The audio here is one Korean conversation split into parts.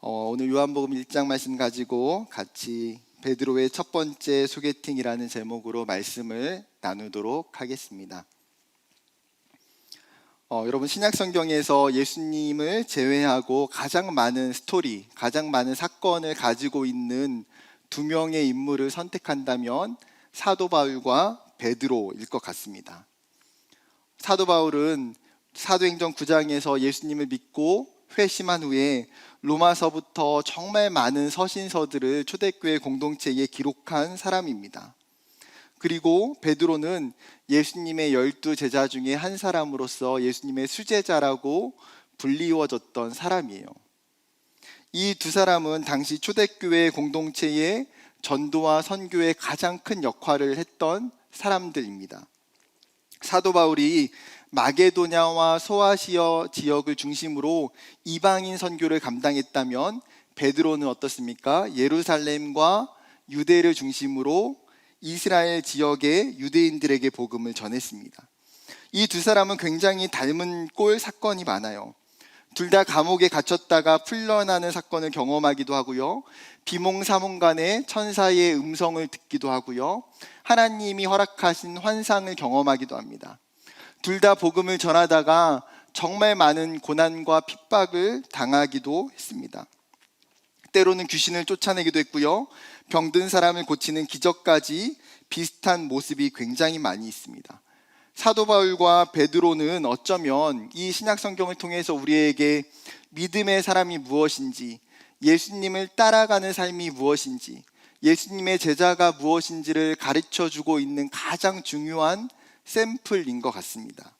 오늘 요한복음 1장 말씀 가지고 같이 베드로의 첫 번째 소개팅이라는 제목으로 말씀을 나누도록 하겠습니다. 여러분, 신약성경에서 예수님을 제외하고 가장 많은 스토리, 가장 많은 사건을 가지고 있는 두 명의 인물을 선택한다면 사도 바울과 베드로일 것 같습니다. 사도 바울은 사도행전 9장에서 예수님을 믿고 회심한 후에 로마서부터 정말 많은 서신서들을 초대교회 공동체에 기록한 사람입니다. 그리고 베드로는 예수님의 12 제자 중에 한 사람으로서 예수님의 수제자라고 불리워졌던 사람이에요. 이 두 사람은 당시 초대교회 공동체의 전도와 선교에 가장 큰 역할을 했던 사람들입니다. 사도 바울이 마게도냐와 소아시아 지역을 중심으로 이방인 선교를 감당했다면 베드로는 어떻습니까? 예루살렘과 유대를 중심으로 이스라엘 지역의 유대인들에게 복음을 전했습니다. 이 두 사람은 굉장히 닮은 꼴 사건이 많아요. 둘 다 감옥에 갇혔다가 풀려나는 사건을 경험하기도 하고요, 비몽사몽간에 천사의 음성을 듣기도 하고요, 하나님이 허락하신 환상을 경험하기도 합니다. 둘 다 복음을 전하다가 정말 많은 고난과 핍박을 당하기도 했습니다. 때로는 귀신을 쫓아내기도 했고요, 병든 사람을 고치는 기적까지 비슷한 모습이 굉장히 많이 있습니다. 사도 바울과 베드로는 어쩌면 이 신약 성경을 통해서 우리에게 믿음의 사람이 무엇인지, 예수님을 따라가는 삶이 무엇인지, 예수님의 제자가 무엇인지를 가르쳐주고 있는 가장 중요한 샘플인 것 같습니다.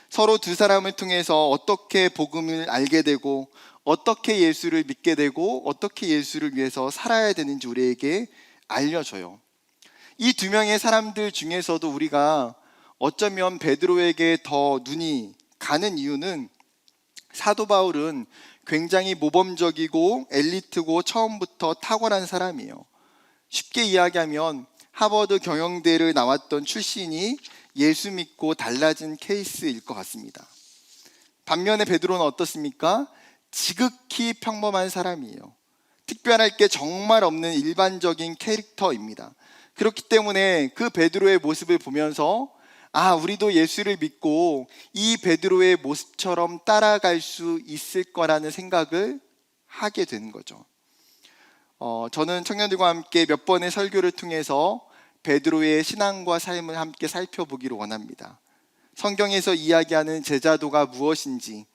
서로 두 사람을 통해서 어떻게 복음을 알게 되고, 어떻게 예수를 믿게 되고, 어떻게 예수를 위해서 살아야 되는지 우리에게 알려줘요. 이 두 명의 사람들 중에서도 우리가 어쩌면 베드로에게 더 눈이 가는 이유는, 사도 바울은 굉장히 모범적이고 엘리트고 처음부터 탁월한 사람이에요. 쉽게 이야기하면 하버드 경영대를 나왔던 출신이 예수 믿고 달라진 케이스일 것 같습니다. 반면에 베드로는 어떻습니까? 지극히 평범한 사람이에요. 특별할 게 정말 없는 일반적인 캐릭터입니다. 그렇기 때문에 그 베드로의 모습을 보면서 우리도 예수를 믿고 이 베드로의 모습처럼 따라갈 수 있을 거라는 생각을 하게 되는 거죠. 저는 청년들과 함께 몇 번의 설교를 통해서 베드로의 신앙과 삶을 함께 살펴보기를 원합니다. 성경에서 이야기하는 제자도가 무엇인지,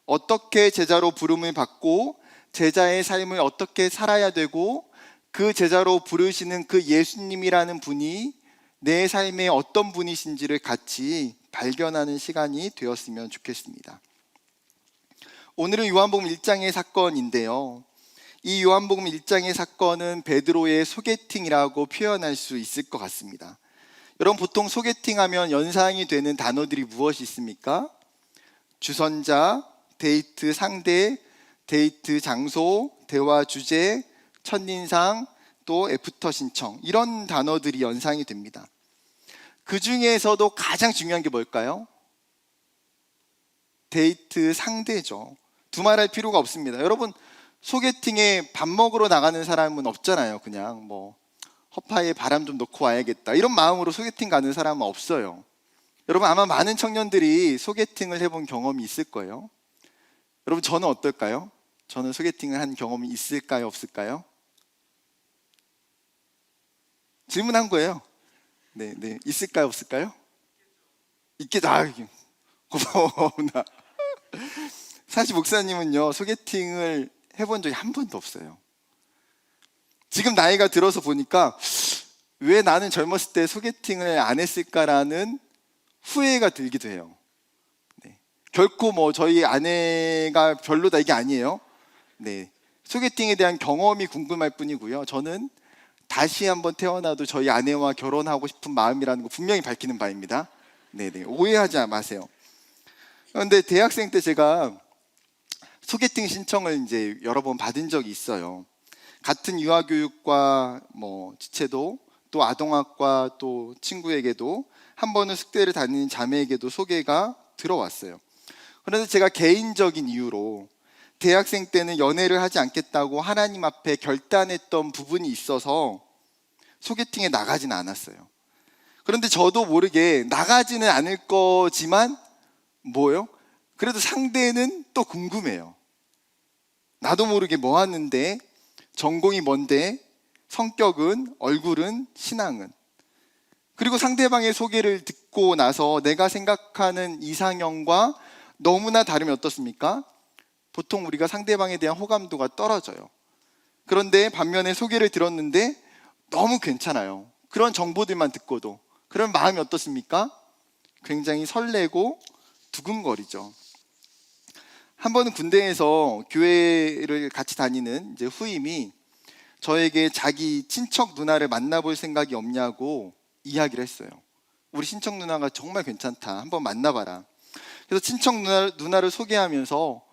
어떻게 제자로 부름을 받고 제자의 삶을 어떻게 살아야 되고, 그 제자로 부르시는 그 예수님이라는 분이 내 삶에 어떤 분이신지를 같이 발견하는 시간이 되었으면 좋겠습니다. 오늘은 요한복음 1장의 사건인데요, 이 요한복음 1장의 사건은 베드로의 소개팅이라고 표현할 수 있을 것 같습니다. 여러분, 보통 소개팅하면 연상이 되는 단어들이 무엇이 있습니까? 주선자, 데이트 상대, 데이트 장소, 대화 주제, 첫인상, 또 애프터 신청, 이런 단어들이 연상이 됩니다. 그 중에서도 가장 중요한 게 뭘까요? 데이트 상대죠. 두말할 필요가 없습니다. 여러분, 소개팅에 밥 먹으러 나가는 사람은 없잖아요. 그냥 허파에 바람 좀 넣고 와야겠다, 이런 마음으로 소개팅 가는 사람은 없어요. 여러분, 아마 많은 청년들이 소개팅을 해본 경험이 있을 거예요. 여러분, 저는 어떨까요? 저는 소개팅을 한 경험이 있을까요, 없을까요? 질문한 거예요. 네, 있을까요, 없을까요? 있겠죠. 고마워. 사실 목사님은요, 소개팅을 해본 적이 한 번도 없어요. 지금 나이가 들어서 보니까 왜 나는 젊었을 때 소개팅을 안 했을까라는 후회가 들기도 해요. 네. 결코 저희 아내가 별로다 이게 아니에요. 네. 소개팅에 대한 경험이 궁금할 뿐이고요, 저는 다시 한번 태어나도 저희 아내와 결혼하고 싶은 마음이라는 거 분명히 밝히는 바입니다. 네네, 오해하지 마세요. 그런데 대학생 때 제가 소개팅 신청을 이제 여러 번 받은 적이 있어요. 같은 유아교육과 지체도, 또 아동학과 또 친구에게도, 한 번은 숙대를 다니는 자매에게도 소개가 들어왔어요. 그런데 제가 개인적인 이유로 대학생 때는 연애를 하지 않겠다고 하나님 앞에 결단했던 부분이 있어서 소개팅에 나가진 않았어요. 그런데 저도 모르게 나가지는 않을 거지만 뭐요? 그래도 상대는 또 궁금해요. 나도 모르게 뭐 하는데, 전공이 뭔데, 성격은, 얼굴은, 신앙은. 그리고 상대방의 소개를 듣고 나서 내가 생각하는 이상형과 너무나 다르면 어떻습니까? 보통 우리가 상대방에 대한 호감도가 떨어져요. 그런데 반면에 소개를 들었는데 너무 괜찮아요. 그런 정보들만 듣고도. 그런 마음이 어떻습니까? 굉장히 설레고 두근거리죠. 한 번은 군대에서 교회를 같이 다니는 이제 후임이 저에게 자기 친척 누나를 만나볼 생각이 없냐고 이야기를 했어요. 우리 친척 누나가 정말 괜찮다. 한번 만나봐라. 그래서 친척 누나를 소개하면서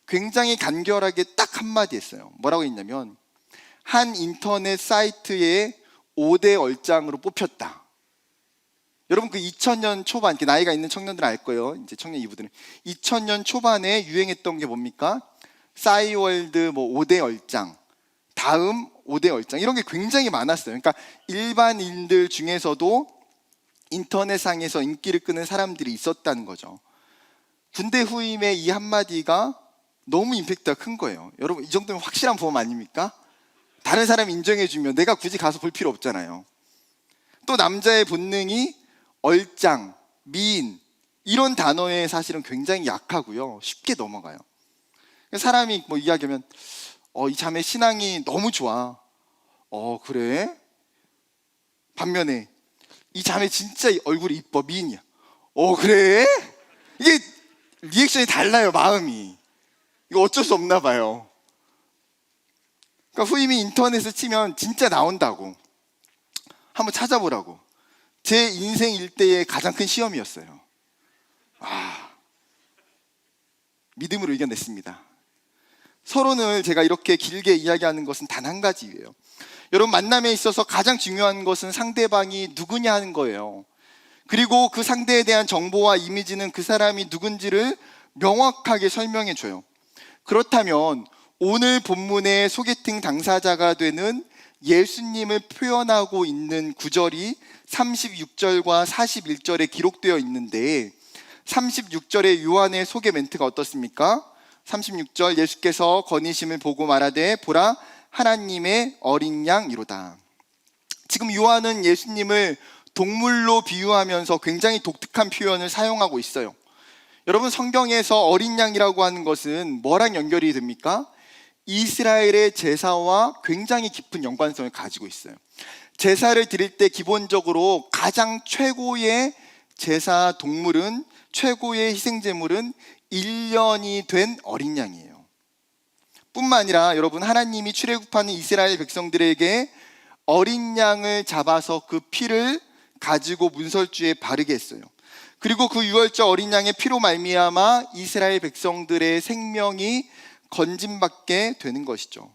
굉장히 간결하게 딱 한마디 했어요. 뭐라고 했냐면, 한 인터넷 사이트에 5대 얼짱으로 뽑혔다. 여러분, 그 2000년 초반, 나이가 있는 청년들은 알 거예요. 이제 청년 이브들은 2000년 초반에 유행했던 게 뭡니까? 싸이월드 5대 얼짱, 다음 5대 얼짱, 이런 게 굉장히 많았어요. 그러니까 일반인들 중에서도 인터넷상에서 인기를 끄는 사람들이 있었다는 거죠. 군대 후임의 이 한마디가 너무 임팩트가 큰 거예요. 여러분, 이 정도면 확실한 보험 아닙니까? 다른 사람이 인정해주면 내가 굳이 가서 볼 필요 없잖아요. 또 남자의 본능이 얼짱, 미인, 이런 단어에 사실은 굉장히 약하고요. 쉽게 넘어가요. 사람이 이야기하면 이 자매 신앙이 너무 좋아. 그래? 반면에 이 자매 진짜 얼굴이 이뻐, 미인이야. 그래? 이게 리액션이 달라요, 마음이. 이거 어쩔 수 없나 봐요. 그러니까 후임이 인터넷을 치면 진짜 나온다고. 한번 찾아보라고. 제 인생 일대의 가장 큰 시험이었어요. 믿음으로 이겨냈습니다. 서론을 제가 이렇게 길게 이야기하는 것은 단 한 가지예요. 여러분, 만남에 있어서 가장 중요한 것은 상대방이 누구냐 하는 거예요. 그리고 그 상대에 대한 정보와 이미지는 그 사람이 누군지를 명확하게 설명해 줘요. 그렇다면 오늘 본문의 소개팅 당사자가 되는 예수님을 표현하고 있는 구절이 36절과 41절에 기록되어 있는데, 36절의 요한의 소개 멘트가 어떻습니까? 36절, 예수께서 건의심을 보고 말하되 보라, 하나님의 어린 양이로다. 지금 요한은 예수님을 동물로 비유하면서 굉장히 독특한 표현을 사용하고 있어요. 여러분, 성경에서 어린 양이라고 하는 것은 뭐랑 연결이 됩니까? 이스라엘의 제사와 굉장히 깊은 연관성을 가지고 있어요. 제사를 드릴 때 기본적으로 가장 최고의 제사 동물은, 최고의 희생제물은 1년이 된 어린 양이에요. 뿐만 아니라 여러분, 하나님이 출애굽하는 이스라엘 백성들에게 어린 양을 잡아서 그 피를 가지고 문설주에 바르게 했어요. 그리고 그 유월절 어린 양의 피로 말미암아 이스라엘 백성들의 생명이 건짐받게 되는 것이죠.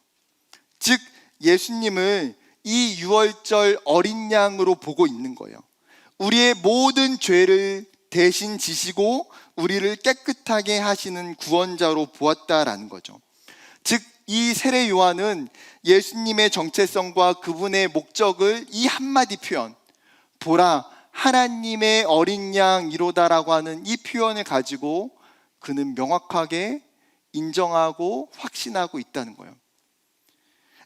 즉, 예수님을 이 유월절 어린 양으로 보고 있는 거예요. 우리의 모든 죄를 대신 지시고 우리를 깨끗하게 하시는 구원자로 보았다라는 거죠. 즉, 이 세례 요한은 예수님의 정체성과 그분의 목적을 이 한마디 표현, 보라, 하나님의 어린 양이로다라고 하는 이 표현을 가지고 그는 명확하게 인정하고 확신하고 있다는 거예요.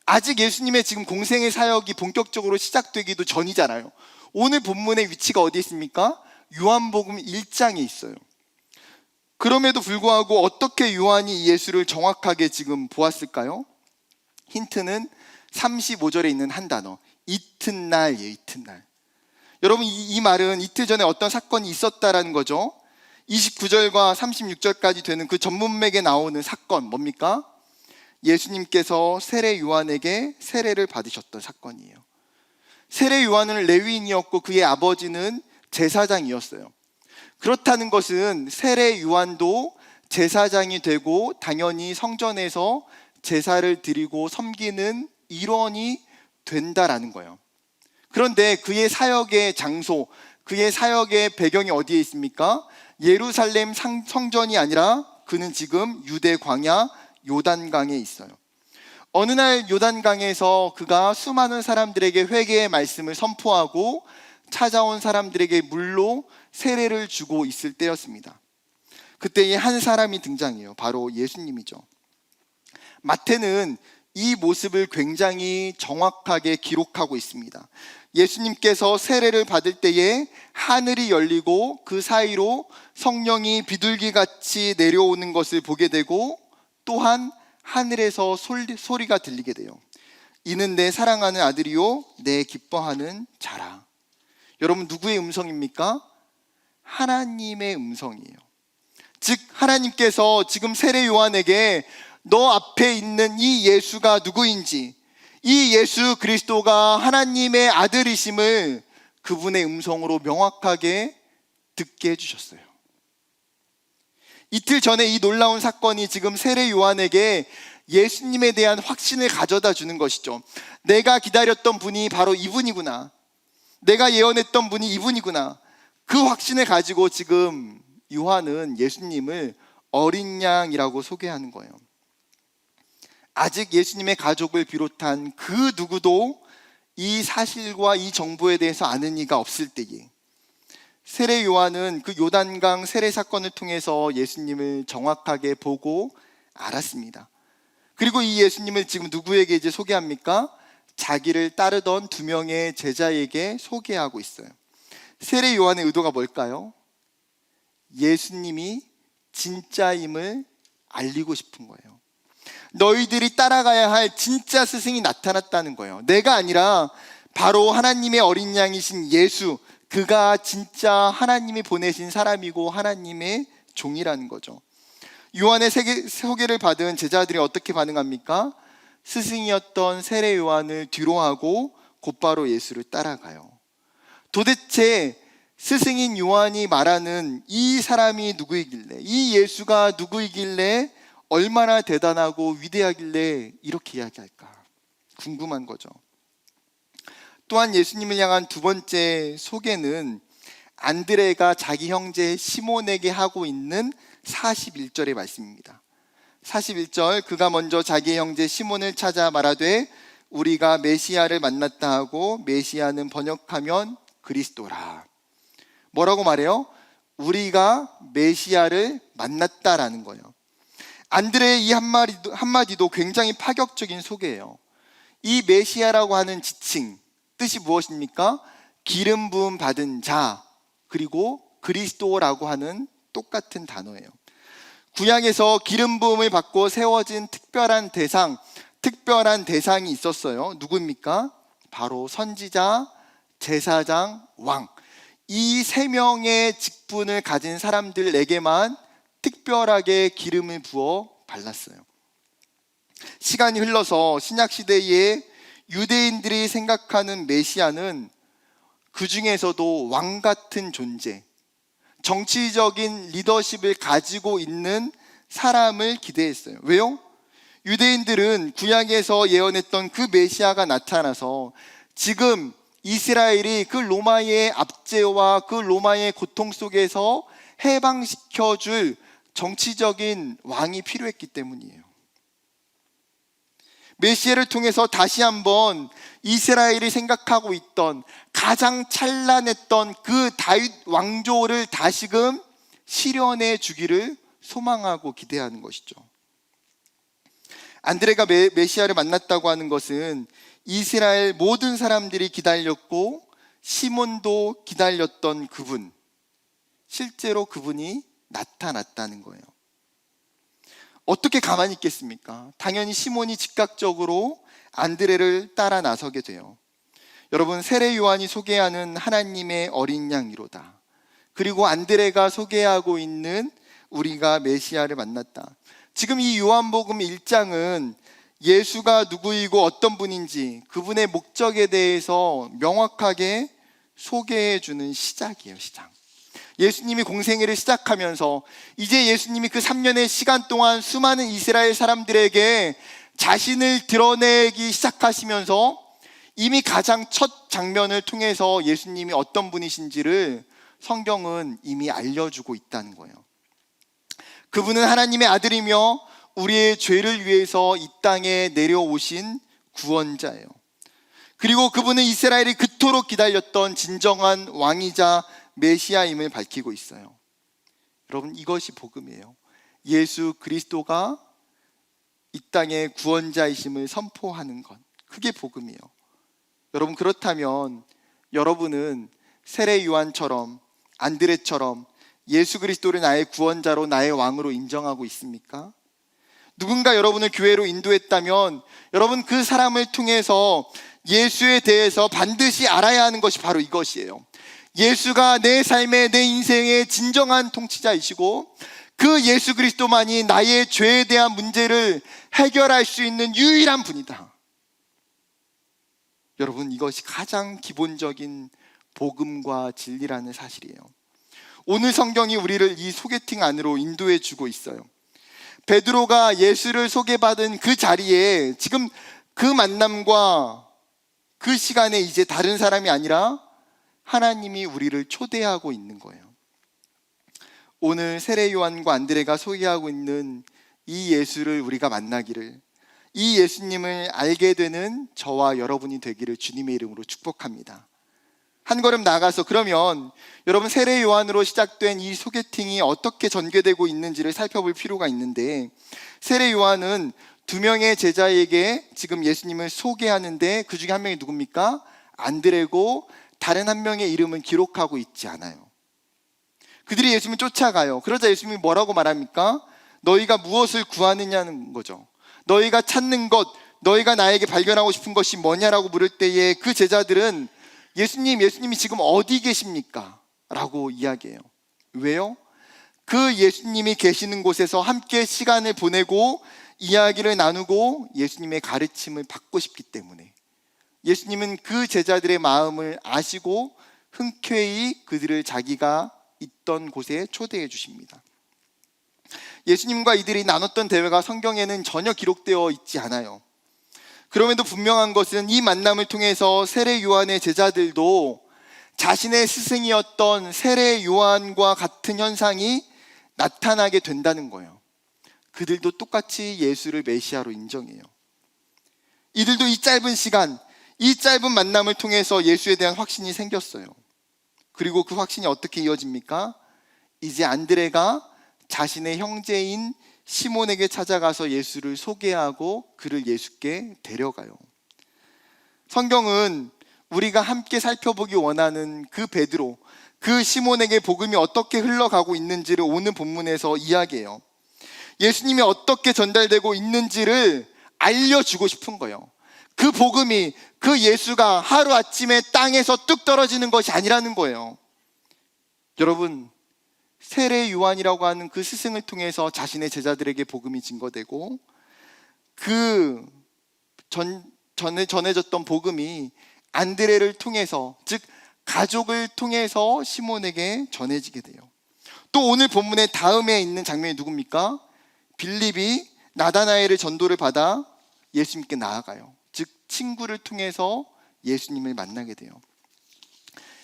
아직 예수님의 지금 공생의 사역이 본격적으로 시작되기도 전이잖아요. 오늘 본문의 위치가 어디 있습니까? 요한복음 1장에 있어요. 그럼에도 불구하고 어떻게 요한이 예수를 정확하게 지금 보았을까요? 힌트는 35절에 있는 한 단어, 이튿날이에요. 이튿날. 여러분, 이 말은 이틀 전에 어떤 사건이 있었다라는 거죠. 29절과 36절까지 되는 그 전문맥에 나오는 사건, 뭡니까? 예수님께서 세례 요한에게 세례를 받으셨던 사건이에요. 세례 요한은 레위인이었고 그의 아버지는 제사장이었어요. 그렇다는 것은 세례 요한도 제사장이 되고 당연히 성전에서 제사를 드리고 섬기는 일원이 된다라는 거예요. 그런데 그의 사역의 장소, 그의 사역의 배경이 어디에 있습니까? 예루살렘 성전이 아니라 그는 지금 유대 광야 요단강에 있어요. 어느 날 요단강에서 그가 수많은 사람들에게 회개의 말씀을 선포하고 찾아온 사람들에게 물로 세례를 주고 있을 때였습니다. 그때에 한 사람이 등장해요. 바로 예수님이죠. 마태는 이 모습을 굉장히 정확하게 기록하고 있습니다. 예수님께서 세례를 받을 때에 하늘이 열리고 그 사이로 성령이 비둘기같이 내려오는 것을 보게 되고, 또한 하늘에서 소리가 들리게 돼요. 이는 내 사랑하는 아들이요 내 기뻐하는 자라. 여러분, 누구의 음성입니까? 하나님의 음성이에요. 즉 하나님께서 지금 세례 요한에게 너 앞에 있는 이 예수가 누구인지, 이 예수 그리스도가 하나님의 아들이심을 그분의 음성으로 명확하게 듣게 해주셨어요. 이틀 전에 이 놀라운 사건이 지금 세례 요한에게 예수님에 대한 확신을 가져다 주는 것이죠. 내가 기다렸던 분이 바로 이분이구나, 내가 예언했던 분이 이분이구나, 그 확신을 가지고 지금 요한은 예수님을 어린 양이라고 소개하는 거예요. 아직 예수님의 가족을 비롯한 그 누구도 이 사실과 이 정보에 대해서 아는 이가 없을 때에 세례 요한은 그 요단강 세례 사건을 통해서 예수님을 정확하게 보고 알았습니다. 그리고 이 예수님을 지금 누구에게 이제 소개합니까? 자기를 따르던 2명의 제자에게 소개하고 있어요. 세례 요한의 의도가 뭘까요? 예수님이 진짜임을 알리고 싶은 거예요. 너희들이 따라가야 할 진짜 스승이 나타났다는 거예요. 내가 아니라 바로 하나님의 어린 양이신 예수, 그가 진짜 하나님이 보내신 사람이고 하나님의 종이라는 거죠. 요한의 소개를 받은 제자들이 어떻게 반응합니까? 스승이었던 세례 요한을 뒤로하고 곧바로 예수를 따라가요. 도대체 스승인 요한이 말하는 이 사람이 누구이길래, 이 예수가 누구이길래, 얼마나 대단하고 위대하길래 이렇게 이야기할까 궁금한 거죠. 또한 예수님을 향한 두 번째 소개는 안드레가 자기 형제 시몬에게 하고 있는 41절의 말씀입니다. 41절, 그가 먼저 자기 형제 시몬을 찾아 말하되 우리가 메시아를 만났다 하고, 메시아는 번역하면 그리스도라. 뭐라고 말해요? 우리가 메시아를 만났다라는 거예요. 안드레의 이 한마디도 굉장히 파격적인 소개예요. 이 메시아라고 하는 지칭, 뜻이 무엇입니까? 기름 부음 받은 자, 그리고 그리스도라고 하는 똑같은 단어예요. 구약에서 기름 부음을 받고 세워진 특별한 대상이 있었어요. 누구입니까? 바로 선지자, 제사장, 왕. 이 3명의 직분을 가진 사람들에게만 특별하게 기름을 부어 발랐어요. 시간이 흘러서 신약시대에 유대인들이 생각하는 메시아는 그 중에서도 왕 같은 존재, 정치적인 리더십을 가지고 있는 사람을 기대했어요. 왜요? 유대인들은 구약에서 예언했던 그 메시아가 나타나서 지금 이스라엘이 그 로마의 압제와 그 로마의 고통 속에서 해방시켜줄 정치적인 왕이 필요했기 때문이에요. 메시아를 통해서 다시 한번 이스라엘이 생각하고 있던 가장 찬란했던 그 다윗 왕조를 다시금 실현해 주기를 소망하고 기대하는 것이죠. 안드레가 메시아를 만났다고 하는 것은 이스라엘 모든 사람들이 기다렸고 시몬도 기다렸던 그분, 실제로 그분이 나타났다는 거예요. 어떻게 가만히 있겠습니까? 당연히 시몬이 즉각적으로 안드레를 따라 나서게 돼요. 여러분, 세례 요한이 소개하는 하나님의 어린 양이로다, 그리고 안드레가 소개하고 있는 우리가 메시아를 만났다. 지금 이 요한복음 1장은 예수가 누구이고 어떤 분인지, 그분의 목적에 대해서 명확하게 소개해 주는 시작이에요. 시작. 예수님이 공생애를 시작하면서 이제 예수님이 그 3년의 시간 동안 수많은 이스라엘 사람들에게 자신을 드러내기 시작하시면서 이미 가장 첫 장면을 통해서 예수님이 어떤 분이신지를 성경은 이미 알려주고 있다는 거예요. 그분은 하나님의 아들이며 우리의 죄를 위해서 이 땅에 내려오신 구원자예요. 그리고 그분은 이스라엘이 그토록 기다렸던 진정한 왕이자 메시아임을 밝히고 있어요. 여러분, 이것이 복음이에요. 예수 그리스도가 이 땅의 구원자이심을 선포하는 것, 그게 복음이에요. 여러분, 그렇다면 여러분은 세례 요한처럼, 안드레처럼 예수 그리스도를 나의 구원자로, 나의 왕으로 인정하고 있습니까? 누군가 여러분을 교회로 인도했다면 여러분, 그 사람을 통해서 예수에 대해서 반드시 알아야 하는 것이 바로 이것이에요. 예수가 내 삶의, 내 인생의 진정한 통치자이시고, 그 예수 그리스도만이 나의 죄에 대한 문제를 해결할 수 있는 유일한 분이다. 여러분, 이것이 가장 기본적인 복음과 진리라는 사실이에요. 오늘 성경이 우리를 이 소개팅 안으로 인도해 주고 있어요. 베드로가 예수를 소개받은 그 자리에 지금 그 만남과 그 시간에 이제 다른 사람이 아니라 하나님이 우리를 초대하고 있는 거예요. 오늘 세례 요한과 안드레가 소개하고 있는 이 예수를 우리가 만나기를, 이 예수님을 알게 되는 저와 여러분이 되기를 주님의 이름으로 축복합니다. 한 걸음 나아가서 그러면 여러분, 세례 요한으로 시작된 이 소개팅이 어떻게 전개되고 있는지를 살펴볼 필요가 있는데, 세례 요한은 2명의 제자에게 지금 예수님을 소개하는데 그 중에 한 명이 누굽니까? 안드레고, 다른 한 명의 이름은 기록하고 있지 않아요. 그들이 예수님을 쫓아가요. 그러자 예수님이 뭐라고 말합니까? 너희가 무엇을 구하느냐는 거죠. 너희가 찾는 것, 너희가 나에게 발견하고 싶은 것이 뭐냐라고 물을 때에 그 제자들은 예수님이 지금 어디 계십니까? 라고 이야기해요. 왜요? 그 예수님이 계시는 곳에서 함께 시간을 보내고 이야기를 나누고 예수님의 가르침을 받고 싶기 때문에, 예수님은 그 제자들의 마음을 아시고 흔쾌히 그들을 자기가 있던 곳에 초대해 주십니다. 예수님과 이들이 나눴던 대화가 성경에는 전혀 기록되어 있지 않아요. 그럼에도 분명한 것은 이 만남을 통해서 세례 요한의 제자들도 자신의 스승이었던 세례 요한과 같은 현상이 나타나게 된다는 거예요. 그들도 똑같이 예수를 메시아로 인정해요. 이들도 이 짧은 시간, 이 짧은 만남을 통해서 예수에 대한 확신이 생겼어요. 그리고 그 확신이 어떻게 이어집니까? 이제 안드레가 자신의 형제인 시몬에게 찾아가서 예수를 소개하고 그를 예수께 데려가요. 성경은 우리가 함께 살펴보기 원하는 그 베드로, 그 시몬에게 복음이 어떻게 흘러가고 있는지를 오늘 본문에서 이야기해요. 예수님이 어떻게 전달되고 있는지를 알려주고 싶은 거예요. 그 복음이, 그 예수가 하루아침에 땅에서 뚝 떨어지는 것이 아니라는 거예요. 여러분, 세례 요한이라고 하는 그 스승을 통해서 자신의 제자들에게 복음이 증거되고, 그 전에 전해졌던 복음이 안드레를 통해서, 즉 가족을 통해서 시몬에게 전해지게 돼요. 또 오늘 본문의 다음에 있는 장면이 누굽니까? 빌립이 나다나엘의 전도를 받아 예수님께 나아가요. 즉 친구를 통해서 예수님을 만나게 돼요.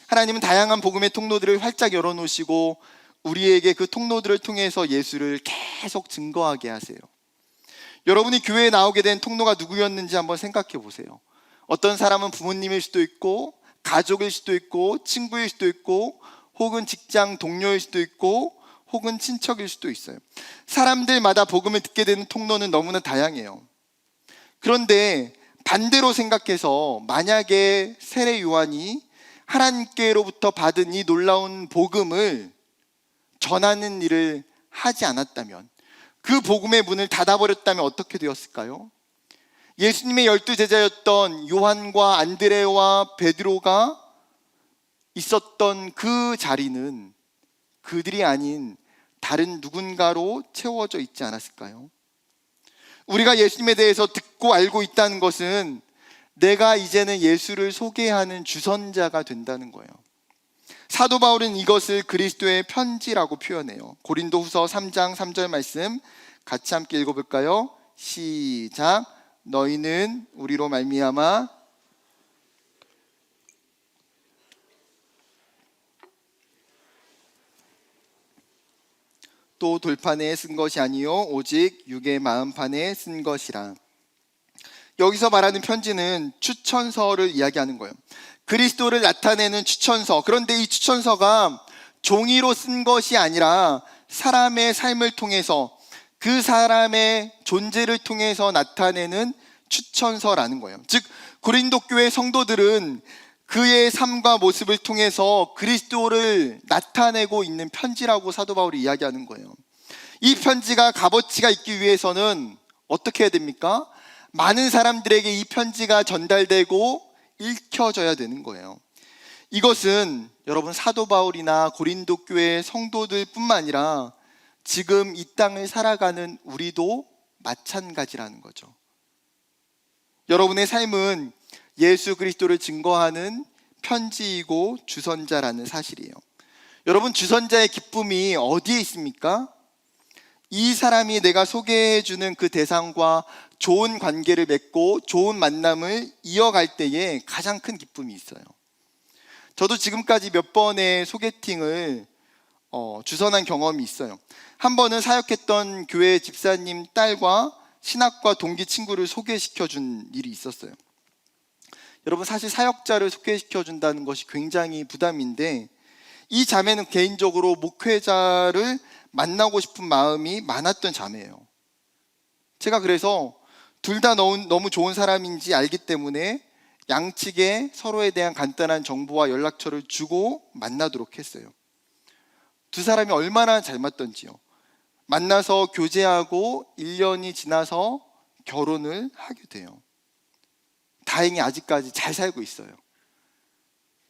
하나님은 다양한 복음의 통로들을 활짝 열어놓으시고 우리에게 그 통로들을 통해서 예수를 계속 증거하게 하세요. 여러분이 교회에 나오게 된 통로가 누구였는지 한번 생각해 보세요. 어떤 사람은 부모님일 수도 있고, 가족일 수도 있고, 친구일 수도 있고, 혹은 직장 동료일 수도 있고, 혹은 친척일 수도 있어요. 사람들마다 복음을 듣게 되는 통로는 너무나 다양해요. 그런데 반대로 생각해서 만약에 세례 요한이 하나님께로부터 받은 이 놀라운 복음을 전하는 일을 하지 않았다면, 그 복음의 문을 닫아버렸다면 어떻게 되었을까요? 예수님의 12제자였던 요한과 안드레와 베드로가 있었던 그 자리는 그들이 아닌 다른 누군가로 채워져 있지 않았을까요? 우리가 예수님에 대해서 듣고 알고 있다는 것은 내가 이제는 예수를 소개하는 주선자가 된다는 거예요. 사도 바울은 이것을 그리스도의 편지라고 표현해요. 고린도후서 3장 3절 말씀 같이 함께 읽어볼까요? 시작. 너희는 우리로 말미암아 또 돌판에 쓴 것이 아니요 오직 육의 마음판에 쓴 것이라. 여기서 말하는 편지는 추천서를 이야기하는 거예요. 그리스도를 나타내는 추천서. 그런데 이 추천서가 종이로 쓴 것이 아니라 사람의 삶을 통해서, 그 사람의 존재를 통해서 나타내는 추천서라는 거예요. 즉 고린도 교회 성도들은 그의 삶과 모습을 통해서 그리스도를 나타내고 있는 편지라고 사도 바울이 이야기하는 거예요. 이 편지가 값어치가 있기 위해서는 어떻게 해야 됩니까? 많은 사람들에게 이 편지가 전달되고 읽혀져야 되는 거예요. 이것은 여러분 사도 바울이나 고린도 교회 성도들 뿐만 아니라 지금 이 땅을 살아가는 우리도 마찬가지라는 거죠. 여러분의 삶은 예수 그리스도를 증거하는 편지이고 주선자라는 사실이에요. 여러분, 주선자의 기쁨이 어디에 있습니까? 이 사람이 내가 소개해주는 그 대상과 좋은 관계를 맺고 좋은 만남을 이어갈 때에 가장 큰 기쁨이 있어요. 저도 지금까지 몇 번의 소개팅을 주선한 경험이 있어요. 한 번은 사역했던 교회 집사님 딸과 신학과 동기 친구를 소개시켜준 일이 있었어요. 여러분, 사실 사역자를 소개시켜준다는 것이 굉장히 부담인데, 이 자매는 개인적으로 목회자를 만나고 싶은 마음이 많았던 자매예요. 제가 그래서 둘 다 너무 좋은 사람인지 알기 때문에 양측에 서로에 대한 간단한 정보와 연락처를 주고 만나도록 했어요. 두 사람이 얼마나 잘 맞던지요. 만나서 교제하고 1년이 지나서 결혼을 하게 돼요. 다행히 아직까지 잘 살고 있어요.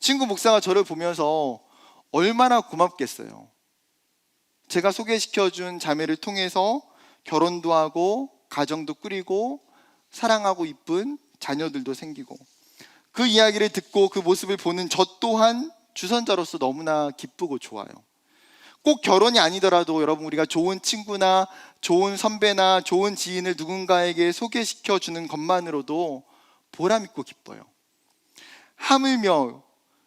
친구 목사가 저를 보면서 얼마나 고맙겠어요. 제가 소개시켜준 자매를 통해서 결혼도 하고 가정도 꾸리고 사랑하고 이쁜 자녀들도 생기고, 그 이야기를 듣고 그 모습을 보는 저 또한 주선자로서 너무나 기쁘고 좋아요. 꼭 결혼이 아니더라도 여러분, 우리가 좋은 친구나 좋은 선배나 좋은 지인을 누군가에게 소개시켜 주는 것만으로도 보람 있고 기뻐요. 하물며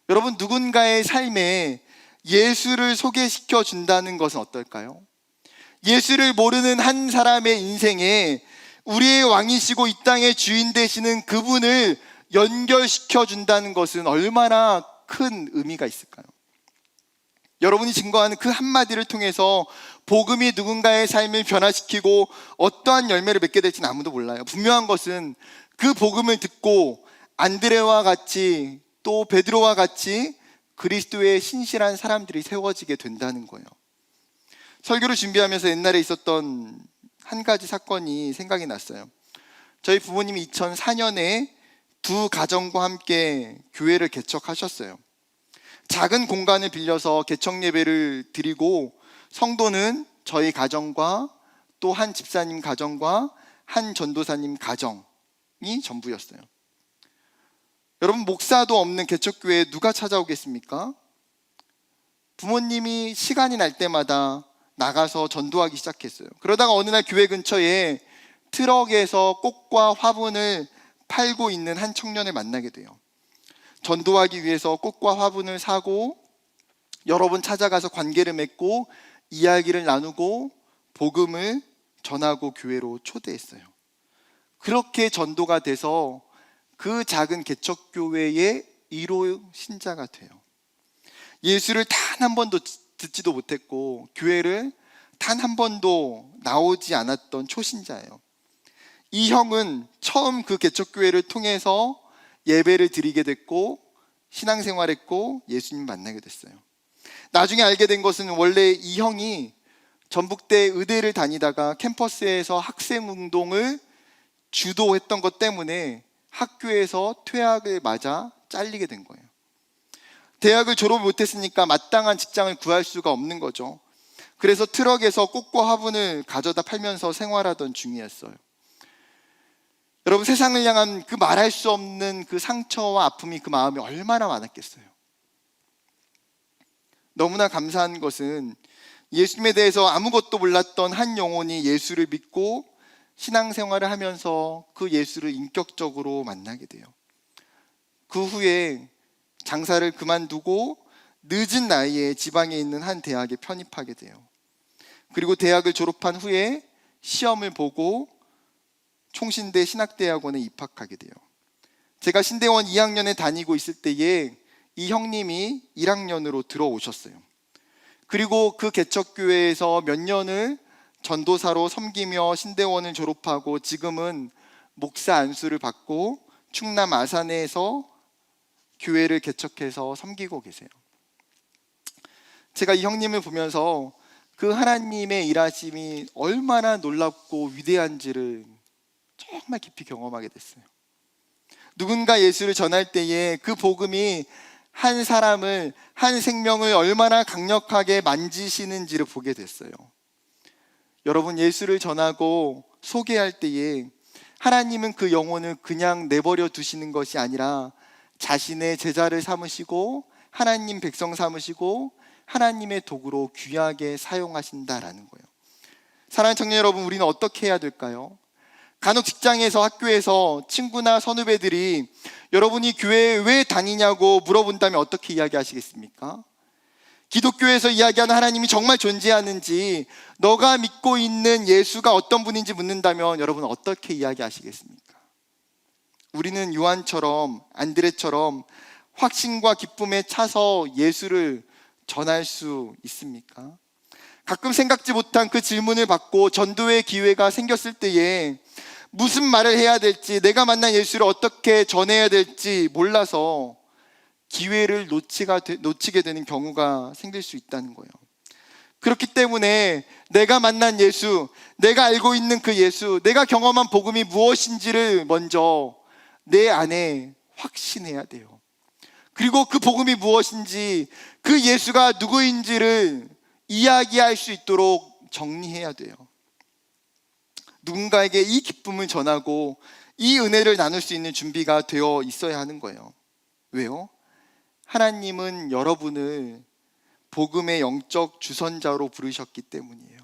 여러분, 누군가의 삶에 예수를 소개시켜 준다는 것은 어떨까요? 예수를 모르는 한 사람의 인생에 우리의 왕이시고 이 땅의 주인 되시는 그분을 연결시켜 준다는 것은 얼마나 큰 의미가 있을까요? 여러분이 증거하는 그 한마디를 통해서 복음이 누군가의 삶을 변화시키고 어떠한 열매를 맺게 될지는 아무도 몰라요. 분명한 것은 그 복음을 듣고 안드레와 같이, 또 베드로와 같이 그리스도의 신실한 사람들이 세워지게 된다는 거예요. 설교를 준비하면서 옛날에 있었던 한 가지 사건이 생각이 났어요. 저희 부모님이 2004년에 두 가정과 함께 교회를 개척하셨어요. 작은 공간을 빌려서 개척 예배를 드리고, 성도는 저희 가정과 또 한 집사님 가정과 한 전도사님 가정이 전부였어요. 여러분, 목사도 없는 개척교회에 누가 찾아오겠습니까? 부모님이 시간이 날 때마다 나가서 전도하기 시작했어요. 그러다가 어느 날 교회 근처에 트럭에서 꽃과 화분을 팔고 있는 한 청년을 만나게 돼요. 전도하기 위해서 꽃과 화분을 사고 여러 번 찾아가서 관계를 맺고 이야기를 나누고 복음을 전하고 교회로 초대했어요. 그렇게 전도가 돼서 그 작은 개척교회의 1호 신자가 돼요. 예수를 단 한 번도 듣지도 못했고 교회를 단 한 번도 나오지 않았던 초신자예요. 이 형은 처음 그 개척교회를 통해서 예배를 드리게 됐고 신앙생활했고 예수님 만나게 됐어요. 나중에 알게 된 것은 원래 이 형이 전북대 의대를 다니다가 캠퍼스에서 학생운동을 주도했던 것 때문에 학교에서 퇴학을 맞아 잘리게 된 거예요. 대학을 졸업 못했으니까 마땅한 직장을 구할 수가 없는 거죠. 그래서 트럭에서 꽃과 화분을 가져다 팔면서 생활하던 중이었어요. 여러분, 세상을 향한 그 말할 수 없는 그 상처와 아픔이 그 마음에 얼마나 많았겠어요. 너무나 감사한 것은 예수님에 대해서 아무것도 몰랐던 한 영혼이 예수를 믿고 신앙생활을 하면서 그 예수를 인격적으로 만나게 돼요. 그 후에 장사를 그만두고 늦은 나이에 지방에 있는 한 대학에 편입하게 돼요. 그리고 대학을 졸업한 후에 시험을 보고 총신대 신학대학원에 입학하게 돼요. 제가 신대원 2학년에 다니고 있을 때에 이 형님이 1학년으로 들어오셨어요. 그리고 그 개척교회에서 몇 년을 전도사로 섬기며 신대원을 졸업하고 지금은 목사 안수를 받고 충남 아산에서 교회를 개척해서 섬기고 계세요. 제가 이 형님을 보면서 그 하나님의 일하심이 얼마나 놀랍고 위대한지를 정말 깊이 경험하게 됐어요. 누군가 예수를 전할 때에 그 복음이 한 사람을, 한 생명을 얼마나 강력하게 만지시는지를 보게 됐어요. 여러분, 예수를 전하고 소개할 때에 하나님은 그 영혼을 그냥 내버려 두시는 것이 아니라 자신의 제자를 삼으시고 하나님 백성 삼으시고 하나님의 도구로 귀하게 사용하신다라는 거예요. 사랑하는 청년 여러분, 우리는 어떻게 해야 될까요? 간혹 직장에서, 학교에서 친구나 선후배들이 여러분이 교회에 왜 다니냐고 물어본다면 어떻게 이야기하시겠습니까? 기독교에서 이야기하는 하나님이 정말 존재하는지, 너가 믿고 있는 예수가 어떤 분인지 묻는다면 여러분 어떻게 이야기하시겠습니까? 우리는 요한처럼, 안드레처럼 확신과 기쁨에 차서 예수를 전할 수 있습니까? 가끔 생각지 못한 그 질문을 받고 전도의 기회가 생겼을 때에 무슨 말을 해야 될지, 내가 만난 예수를 어떻게 전해야 될지 몰라서 기회를 놓치게 되는 경우가 생길 수 있다는 거예요. 그렇기 때문에 내가 만난 예수, 내가 알고 있는 그 예수, 내가 경험한 복음이 무엇인지를 먼저 내 안에 확신해야 돼요. 그리고 그 복음이 무엇인지, 그 예수가 누구인지를 이야기할 수 있도록 정리해야 돼요. 누군가에게 이 기쁨을 전하고 이 은혜를 나눌 수 있는 준비가 되어 있어야 하는 거예요. 왜요? 하나님은 여러분을 복음의 영적 주선자로 부르셨기 때문이에요.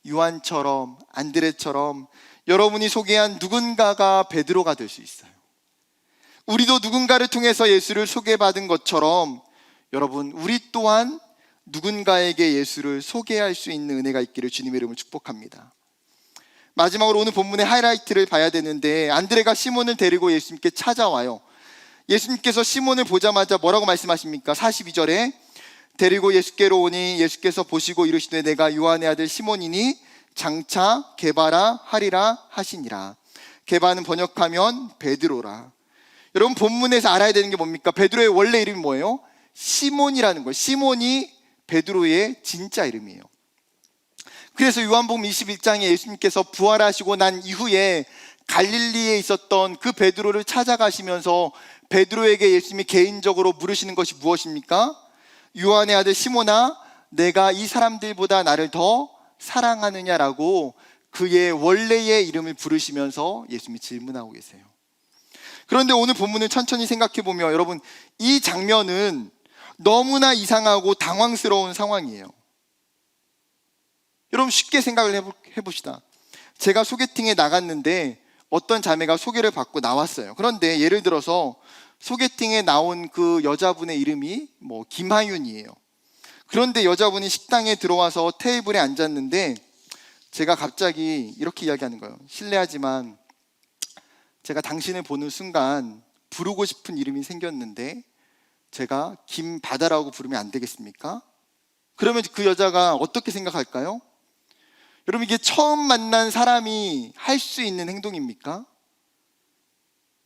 요한처럼, 안드레처럼 여러분이 소개한 누군가가 베드로가 될 수 있어요. 우리도 누군가를 통해서 예수를 소개받은 것처럼 여러분, 우리 또한 누군가에게 예수를 소개할 수 있는 은혜가 있기를 주님의 이름으로 축복합니다. 마지막으로 오늘 본문의 하이라이트를 봐야 되는데, 안드레가 시몬을 데리고 예수님께 찾아와요. 예수님께서 시몬을 보자마자 뭐라고 말씀하십니까? 42절에 데리고 예수께로 오니 예수께서 보시고 이르시되 내가 요한의 아들 시몬이니 장차 게바라 하리라 하시니라. 게바는 번역하면 베드로라. 여러분, 본문에서 알아야 되는 게 뭡니까? 베드로의 원래 이름이 뭐예요? 시몬이라는 거예요. 시몬이 베드로의 진짜 이름이에요. 그래서 요한복음 21장에 예수님께서 부활하시고 난 이후에 갈릴리에 있었던 그 베드로를 찾아가시면서 베드로에게 예수님이 개인적으로 물으시는 것이 무엇입니까? 요한의 아들 시몬아, 내가 이 사람들보다 나를 더 사랑하느냐라고 그의 원래의 이름을 부르시면서 예수님이 질문하고 계세요. 그런데 오늘 본문을 천천히 생각해 보면 여러분, 이 장면은 너무나 이상하고 당황스러운 상황이에요. 여러분, 쉽게 생각을 해봅시다. 제가 소개팅에 나갔는데 어떤 자매가 소개를 받고 나왔어요. 그런데 예를 들어서 소개팅에 나온 그 여자분의 이름이 김하윤이에요. 그런데 여자분이 식당에 들어와서 테이블에 앉았는데 제가 갑자기 이렇게 이야기하는 거예요. 실례하지만 제가 당신을 보는 순간 부르고 싶은 이름이 생겼는데 제가 김바다라고 부르면 안 되겠습니까? 그러면 그 여자가 어떻게 생각할까요? 여러분, 이게 처음 만난 사람이 할 수 있는 행동입니까?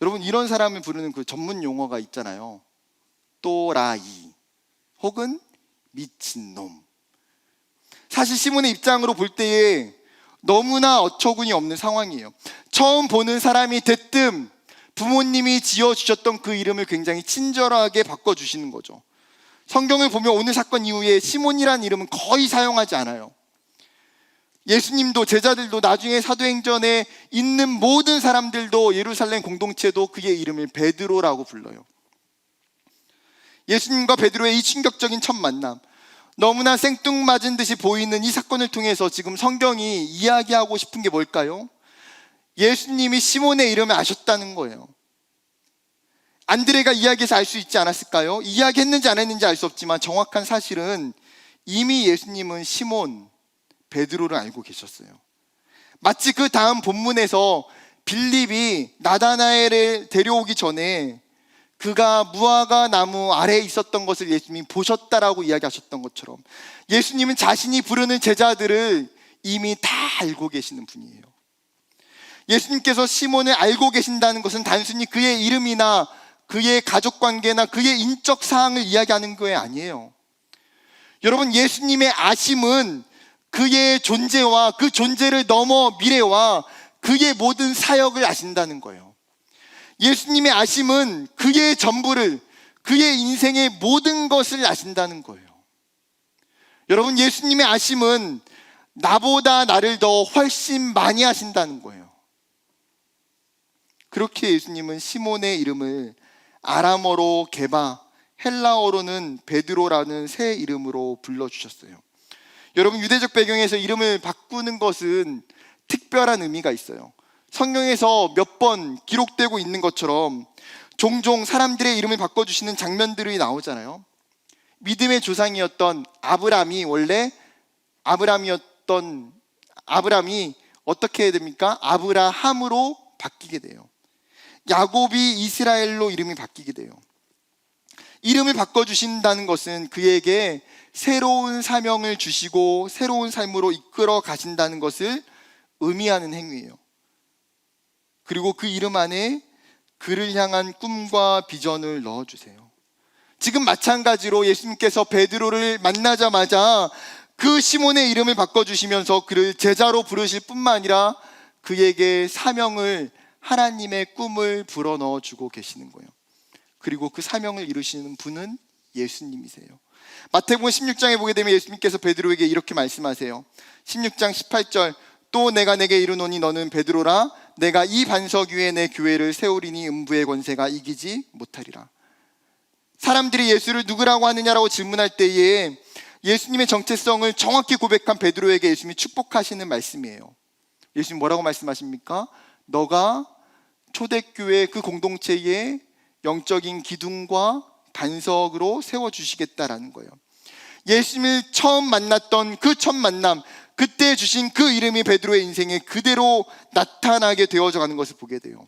여러분, 이런 사람을 부르는 그 전문 용어가 있잖아요. 또라이 혹은 미친놈. 사실 시몬의 입장으로 볼 때에 너무나 어처구니 없는 상황이에요. 처음 보는 사람이 대뜸 부모님이 지어주셨던 그 이름을 굉장히 친절하게 바꿔주시는 거죠. 성경을 보면 오늘 사건 이후에 시몬이라는 이름은 거의 사용하지 않아요. 예수님도 제자들도 나중에 사도행전에 있는 모든 사람들도 예루살렘 공동체도 그의 이름을 베드로라고 불러요. 예수님과 베드로의 이 충격적인 첫 만남, 너무나 생뚱맞은 듯이 보이는 이 사건을 통해서 지금 성경이 이야기하고 싶은 게 뭘까요? 예수님이 시몬의 이름을 아셨다는 거예요. 안드레가 이야기해서 알 수 있지 않았을까요? 이야기했는지 안 했는지 알 수 없지만 정확한 사실은 이미 예수님은 시몬, 베드로를 알고 계셨어요. 마치 그 다음 본문에서 빌립이 나다나엘을 데려오기 전에 그가 무화과 나무 아래에 있었던 것을 예수님이 보셨다라고 이야기하셨던 것처럼 예수님은 자신이 부르는 제자들을 이미 다 알고 계시는 분이에요. 예수님께서 시몬을 알고 계신다는 것은 단순히 그의 이름이나 그의 가족관계나 그의 인적 사항을 이야기하는 게 아니에요. 여러분, 예수님의 아심은 그의 존재와 그 존재를 넘어 미래와 그의 모든 사역을 아신다는 거예요. 예수님의 아심은 그의 전부를, 그의 인생의 모든 것을 아신다는 거예요. 여러분, 예수님의 아심은 나보다 나를 더 훨씬 많이 아신다는 거예요. 그렇게 예수님은 시몬의 이름을 아람어로 게바, 헬라어로는 베드로라는 새 이름으로 불러주셨어요. 여러분, 유대적 배경에서 이름을 바꾸는 것은 특별한 의미가 있어요. 성경에서 몇 번 기록되고 있는 것처럼 종종 사람들의 이름을 바꿔주시는 장면들이 나오잖아요. 믿음의 조상이었던 아브람이 원래 아브람이 어떻게 해야 됩니까? 아브라함으로 바뀌게 돼요. 야곱이 이스라엘로 이름이 바뀌게 돼요. 이름을 바꿔주신다는 것은 그에게 새로운 사명을 주시고 새로운 삶으로 이끌어 가신다는 것을 의미하는 행위예요. 그리고 그 이름 안에 그를 향한 꿈과 비전을 넣어주세요. 지금 마찬가지로 예수님께서 베드로를 만나자마자 그 시몬의 이름을 바꿔주시면서 그를 제자로 부르실 뿐만 아니라 그에게 사명을, 하나님의 꿈을 불어넣어주고 계시는 거예요. 그리고 그 사명을 이루시는 분은 예수님이세요. 마태복음 16장에 보게 되면 예수님께서 베드로에게 이렇게 말씀하세요. 16장 18절, 또 내가 내게 이르노니 너는 베드로라, 내가 이 반석 위에 내 교회를 세우리니 음부의 권세가 이기지 못하리라. 사람들이 예수를 누구라고 하느냐라고 질문할 때에 예수님의 정체성을 정확히 고백한 베드로에게 예수님이 축복하시는 말씀이에요. 예수님 뭐라고 말씀하십니까? 너가 초대교회 그 공동체의 영적인 기둥과 반석으로 세워주시겠다라는 거예요. 예수님을 처음 만났던 그 첫 만남, 그때 주신 그 이름이 베드로의 인생에 그대로 나타나게 되어져 가는 것을 보게 돼요.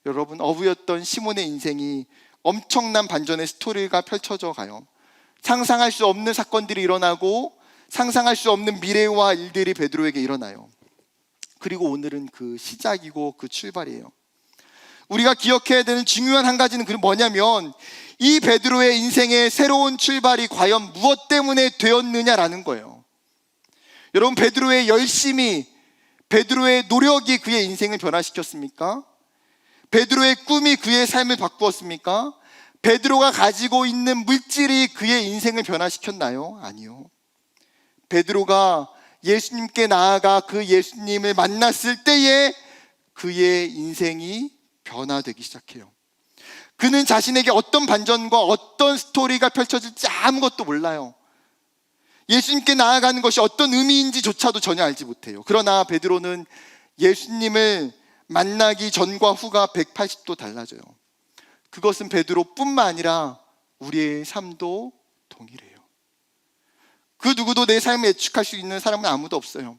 여러분, 어부였던 시몬의 인생이 엄청난 반전의 스토리가 펼쳐져 가요. 상상할 수 없는 사건들이 일어나고 상상할 수 없는 미래와 일들이 베드로에게 일어나요. 그리고 오늘은 그 시작이고 그 출발이에요. 우리가 기억해야 되는 중요한 한 가지는 뭐냐면 이 베드로의 인생의 새로운 출발이 과연 무엇 때문에 되었느냐라는 거예요. 여러분, 베드로의 열심이, 베드로의 노력이 그의 인생을 변화시켰습니까? 베드로의 꿈이 그의 삶을 바꾸었습니까? 베드로가 가지고 있는 물질이 그의 인생을 변화시켰나요? 아니요. 베드로가 예수님께 나아가 그 예수님을 만났을 때에 그의 인생이 변화되기 시작해요. 그는 자신에게 어떤 반전과 어떤 스토리가 펼쳐질지 아무것도 몰라요. 예수님께 나아가는 것이 어떤 의미인지조차도 전혀 알지 못해요. 그러나 베드로는 예수님을 만나기 전과 후가 180도 달라져요. 그것은 베드로뿐만 아니라 우리의 삶도 동일해요. 그 누구도 내 삶을 예측할 수 있는 사람은 아무도 없어요.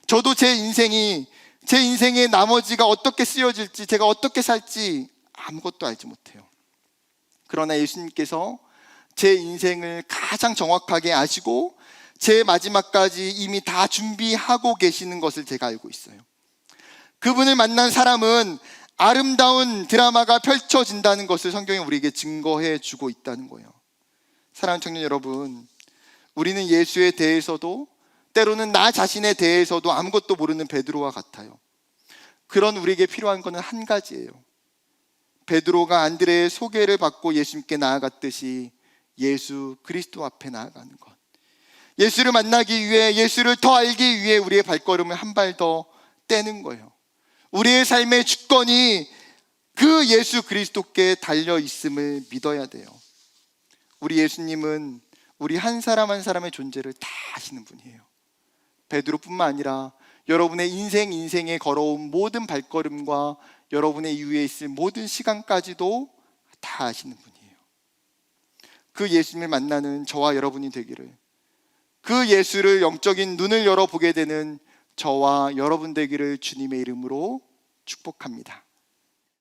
저도 제 인생의 나머지가 어떻게 쓰여질지, 제가 어떻게 살지 아무것도 알지 못해요. 그러나 예수님께서 제 인생을 가장 정확하게 아시고 제 마지막까지 이미 다 준비하고 계시는 것을 제가 알고 있어요. 그분을 만난 사람은 아름다운 드라마가 펼쳐진다는 것을 성경이 우리에게 증거해 주고 있다는 거예요. 사랑하는 청년 여러분, 우리는 예수에 대해서도 때로는 나 자신에 대해서도 아무것도 모르는 베드로와 같아요. 그런 우리에게 필요한 것은 한 가지예요. 베드로가 안드레의 소개를 받고 예수님께 나아갔듯이 예수 그리스도 앞에 나아가는 것. 예수를 만나기 위해, 예수를 더 알기 위해 우리의 발걸음을 한 발 더 떼는 거예요. 우리의 삶의 주권이 그 예수 그리스도께 달려 있음을 믿어야 돼요. 우리 예수님은 우리 한 사람 한 사람의 존재를 다 아시는 분이에요. 베드로뿐만 아니라 여러분의 인생에 걸어온 모든 발걸음과 여러분의 이후에 있을 모든 시간까지도 다 아시는 분이에요. 그 예수님을 만나는 저와 여러분이 되기를 그 예수를 영적인 눈을 열어보게 되는 저와 여러분 되기를 주님의 이름으로 축복합니다.